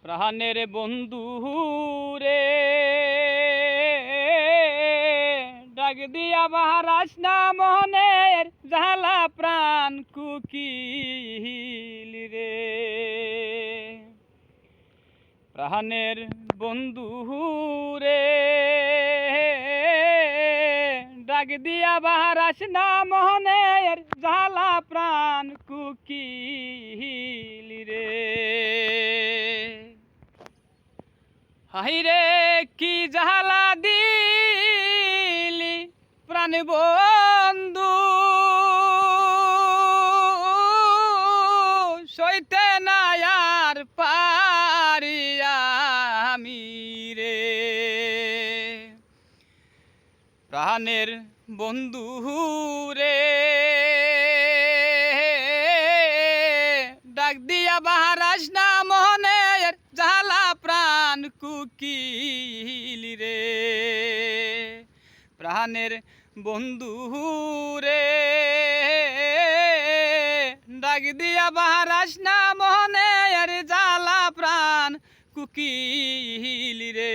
প্রাণের বন্ধু রে ডাক দিয়া বাহারাস না মনের জ্বালা প্রাণ কুকিল রে। প্রাণের বন্ধু রে ডাক দিয়া বাহারাস না মনের জ্বালা প্রাণ কুকিল রে। হাইরে কি জ্বালা দিলি প্রাণ বন্ধু, সইতে না আর পারি আমি রে। প্রাণের বন্ধু রে ডাক দিয়া বাহারাস না মনের জ্বালা প্রাণ কুকিল রে। প্রাণের বন্ধু রে ডাক দিয়া বাহারাস না মনের জ্বালা প্রাণ কুকিল রে।